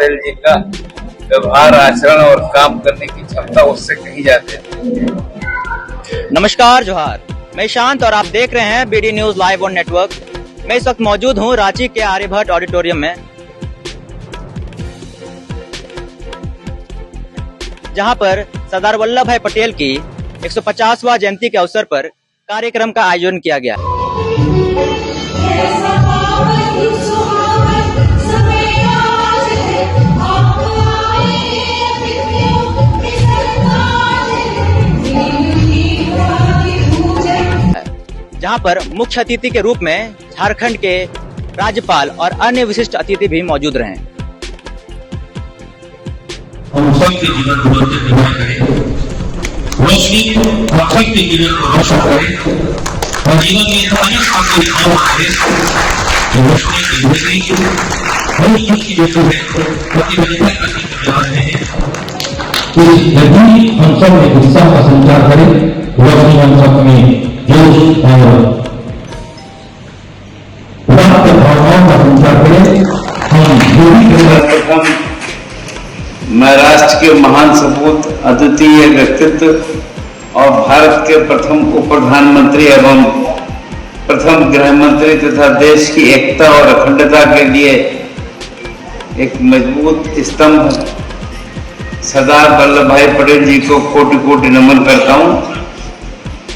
पटेल जी का व्यवहार, आचरण और काम करने की क्षमता उससे कहीं जाते हैं। नमस्कार, जोहार। मैं शांत और आप देख रहे हैं BD news live on network. मैं इस वक्त मौजूद हूं रांची के आर्यभट्ट ऑडिटोरियम में, जहां पर सरदार वल्लभ भाई पटेल की 150वां जयंती के अवसर पर कार्यक्रम का आयोजन किया गया। जहां पर मुख्य अतिथि के रूप में झारखंड के राज्यपाल और अन्य विशिष्ट अतिथि भी मौजूद रहे। हम सबके जीवन को रोशनी प्रदान करें, रोशनी हम सबके जीवन को रोशन करें और जीवन में अनेक सारे काम करें। रोशनी की जिंदगी रोशनी की जो है प्रतिबद्धता करने के जा रहे हैं। यदि हम सब में उत्साह का संचार करें, रोशनी हम सब में जोश और प्राप्त भावनाओं का संचार करें। हम जो भी मैं राष्ट्र के महान सपूत, अद्वितीय व्यक्तित्व और भारत के प्रथम उप प्रधानमंत्री एवं प्रथम गृह मंत्री तथा देश की एकता और अखंडता के लिए एक मजबूत स्तंभ सरदार वल्लभ भाई पटेल जी को कोटि कोटि नमन करता हूं।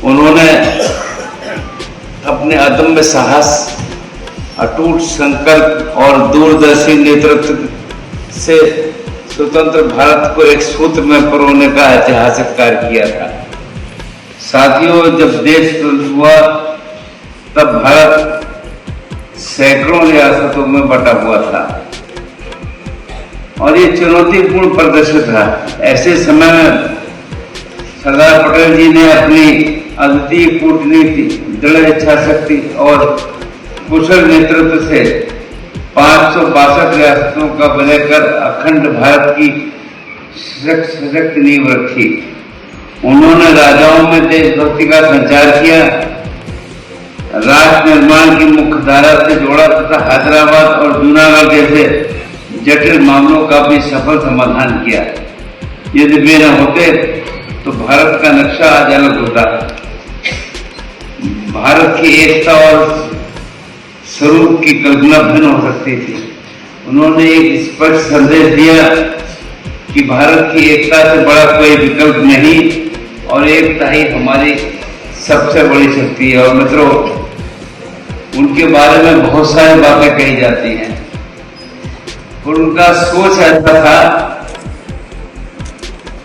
उन्होंने अपने अदम्य साहस, अटूट संकल्प और दूरदर्शी नेतृत्व से स्वतंत्र भारत को एक सूत्र में पिरोने का ऐतिहासिक कार्य किया था। साथियों, जब देश हुआ तब भारत सैकड़ों रियासतों में बटा हुआ था और ये चुनौतीपूर्ण परिदृश्य था। ऐसे समय में सरदार पटेल जी ने अपनी अद्वितीय कूटनीति, दृढ़ इच्छा शक्ति और कुशल नेतृत्व से 562 रियासतों का विलय कर अखंड भारत की सशक्त नींव रखी। उन्होंने राजाओं में देशभक्ति का संचार किया, राष्ट्र निर्माण की मुख्य धारा से जोड़ा तथा हैदराबाद और जूनागढ़ जैसे जटिल मामलों का भी सफल समाधान किया। यदि वे न होते तो भारत का नक्शा आज अलग होता। भारत की एकता और स्वरूप की कल्पना भिन्न हो सकती थी। उन्होंने एक स्पष्ट संदेश दिया कि भारत की एकता से बड़ा कोई विकल्प नहीं और एकता ही हमारी सबसे बड़ी शक्ति है। और मित्रों, उनके बारे में बहुत सारी बातें कही जाती हैं और उनका सोच ऐसा था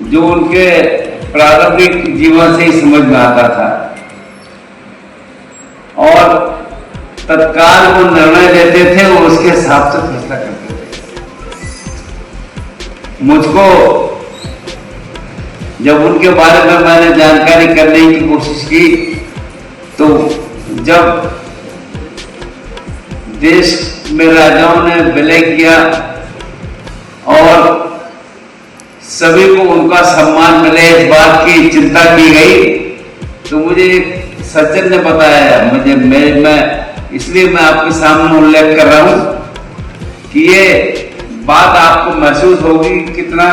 जो उनके प्रारंभिक जीवन से ही समझ में आता था और तत्काल वो निर्णय लेते थे, वो उसके हिसाब से फैसला करते थे। मुझको जब उनके बारे में मैंने जानकारी करने की कोशिश की तो जब देश में राजाओं ने विलय किया और सभी को उनका सम्मान मिले, इस बात की चिंता की गई, तो मुझे एक सज्जन ने बताया, मैं इसलिए मैं आपके सामने उल्लेख कर रहा हूं कि ये बात आपको महसूस होगी कितना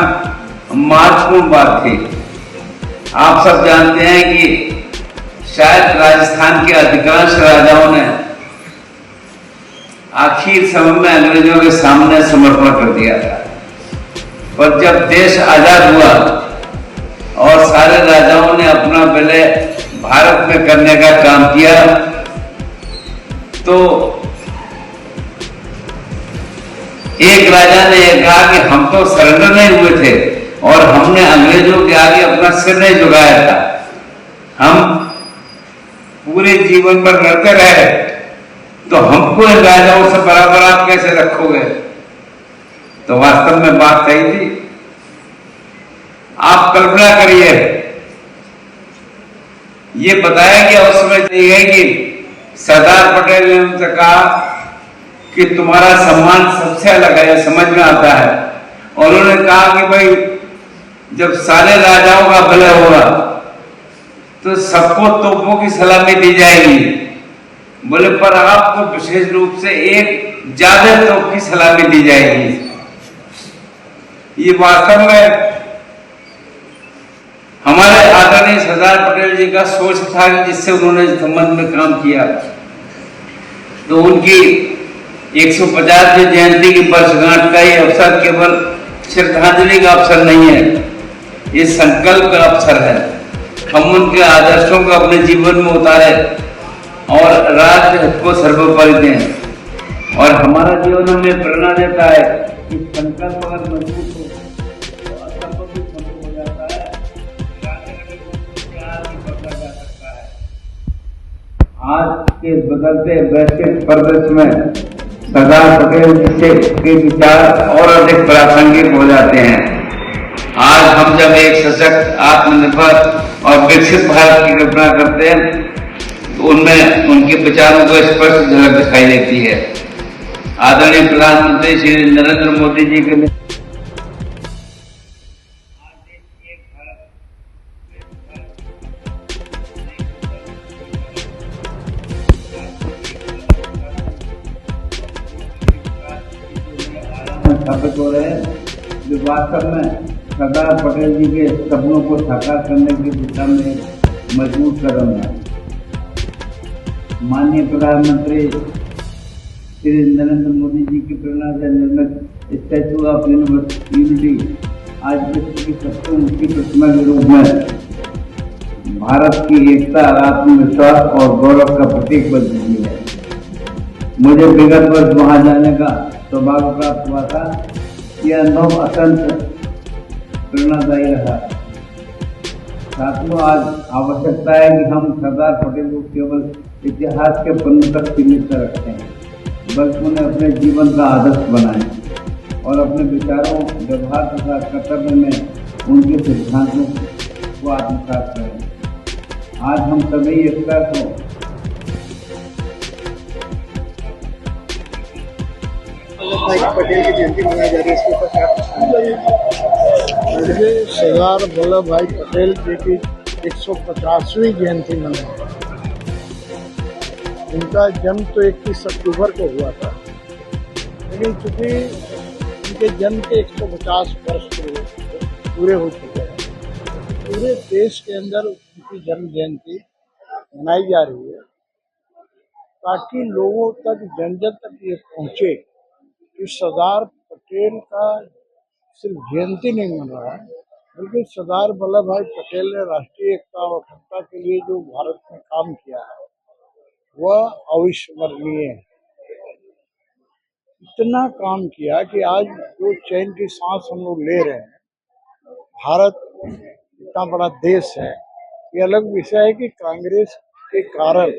महत्वपूर्ण बात थी। आप सब जानते हैं कि शायद राजस्थान के अधिकांश राजाओं ने आखिर समय में अंग्रेजों के सामने समर्पण कर दिया था, पर जब देश आजाद हुआ और सारे राजाओं ने अपना विलय भारत में करने का काम किया तो एक राजा ने यह कहा कि हम तो सरेंडर नहीं हुए थे और हमने अंग्रेजों के आगे अपना सिर नहीं झुकाया था, हम पूरे जीवन भर लड़ते रहे, तो हमको इन राजाओं से बराबर आप कैसे रखोगे? तो वास्तव में बात सही थी। आप कल्पना करिए, ये बताया गया उस समय दी गई कि सरदार पटेल ने उनसे कहा कि तुम्हारा सम्मान सबसे अलग है, समझ में आता है। और उन्होंने कहा कि भाई जब सारे राजाओं का विलय होगा तो सबको तोपों की सलामी दी जाएगी। बोले पर आपको विशेष रूप से एक ज्यादा तोप की सलामी दी जाएगी। ये वास्तव में हमारे आदरणीय सरदार पटेल जी का सोच था कि जिससे उन्होंने इस संबंध में काम किया, तो उनकी 150वीं जयंती की वर्षगांठ का ये अवसर केवल श्रद्धांजलि का अवसर नहीं है, ये संकल्प का अवसर है। हम उनके आदर्शों को अपने जीवन में उतारे और राष्ट्र हित को सर्वोपरि दें। और हमारा जीवन हमें प्रेरणा देता है कि संकल्प अगर मजबूत हो तो असंभव भी संभव हो जाता है, बदला जा सकता है। आज के बदलते वैश्विक परिदृश्य में सरदार पटेल जी के विचार और अधिक प्रासंगिक हो जाते हैं। आज हम जब एक सशक्त, आत्मनिर्भर और विकसित भारत की कल्पना करते हैं तो उनमें उनके विचारों को स्पष्ट झलक दिखाई देती है। आदरणीय प्रधानमंत्री श्री नरेंद्र मोदी जी के स्थापित हो रहे हैं, जो वास्तव में सरदार पटेल जी के सपनों को साकार करने की दिशा में मजबूत कदम है। माननीय प्रधानमंत्री श्री नरेंद्र मोदी जी की प्रेरणा से निर्मित स्टैचू ऑफ यूनिटी आज विश्व की सबसे ऊंची प्रतिमा के रूप में भारत की एकता, आत्मविश्वास और गौरव का प्रतीक बन चुकी है। मुझे विगत वर्ष वहां जाने का सौभाग्य प्राप्त हुआ था। यह अनुभव अत्यंत प्रेरणादायी रहा। साथियों, आज आवश्यकता है कि हम सरदार पटेल को केवल इतिहास के पन्नों तक सीमित रखें, बल्कि उन्हें अपने जीवन का आदर्श बनाएं और अपने विचारों, व्यवहार तथा कर्तव्य में उनके सिद्धांतों को आत्मसात करें। आज हम सभी एकता को पटेल की जयंती मनाई जा रही है, इसके ऊपर सरदार वल्लभ भाई पटेल जी की 150वीं जयंती मनाई। उनका जन्म तो 21 अक्टूबर को हुआ था, लेकिन चूंकि उनके जन्म के 150 वर्ष पूरे हो चुके हैं, पूरे देश के अंदर उनकी जन्म जयंती मनाई जा रही है, ताकि लोगों तक, जन जन तक ये पहुंचे कि सरदार पटेल का सिर्फ जयंती नहीं मन रहा है, बल्कि सरदार वल्लभ भाई पटेल ने राष्ट्रीय एकता और अखंडता के लिए जो भारत में काम किया है वह अविस्मरणीय है। इतना काम किया कि आज जो चैन की सांस हम लोग ले रहे हैं, भारत इतना बड़ा देश है। ये अलग विषय है कि कांग्रेस के कारण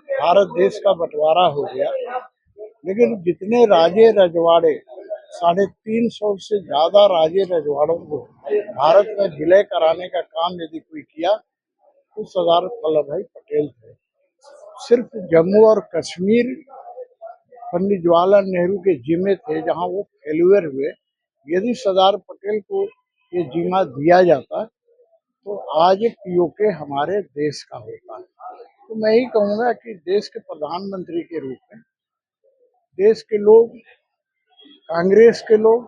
भारत देश का बंटवारा हो गया, लेकिन जितने राजे रजवाड़े, 350 से ज्यादा राजे रजवाड़ों को भारत में विलय कराने का काम यदि कोई किया तो सरदार वल्लभ भाई पटेल थे। सिर्फ जम्मू और कश्मीर पंडित जवाहरलाल नेहरू के जिम्मे थे, जहां वो फेल्यूर हुए। यदि सरदार पटेल को ये जिम्मा दिया जाता तो आज पीओके हमारे देश का होता है। तो मैं ही कहूँगा कि देश के प्रधानमंत्री के रूप में देश के लोग, कांग्रेस के लोग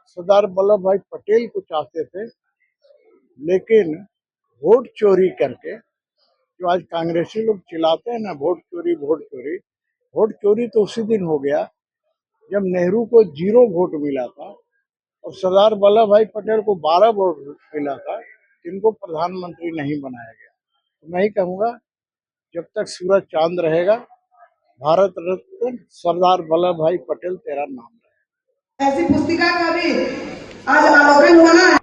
सरदार वल्लभ भाई पटेल को चाहते थे, लेकिन वोट चोरी करके, जो आज कांग्रेसी लोग चिल्लाते हैं ना वोट चोरी, वोट चोरी तो उसी दिन हो गया जब नेहरू को 0 वोट मिला था और सरदार वल्लभ भाई पटेल को 12 वोट मिला था, जिनको प्रधानमंत्री नहीं बनाया गया। तो मैं ही कहूँगा, जब तक सूरज चांद रहेगा, भारत रत्न सरदार वल्लभ भाई पटेल तेरा नाम रहेगा। ऐसी पुस्तिका का भी आज अवलोकन होना है,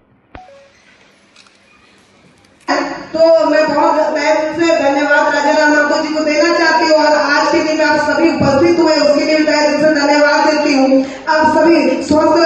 तो मैं बहुत तहे दिल से धन्यवाद राजा राम माधव जी को देना चाहती हूँ। और आज के दिन आप सभी उपस्थित हुए उसके लिए तहे दिल से धन्यवाद देती हूँ। आप सभी स्वस्थ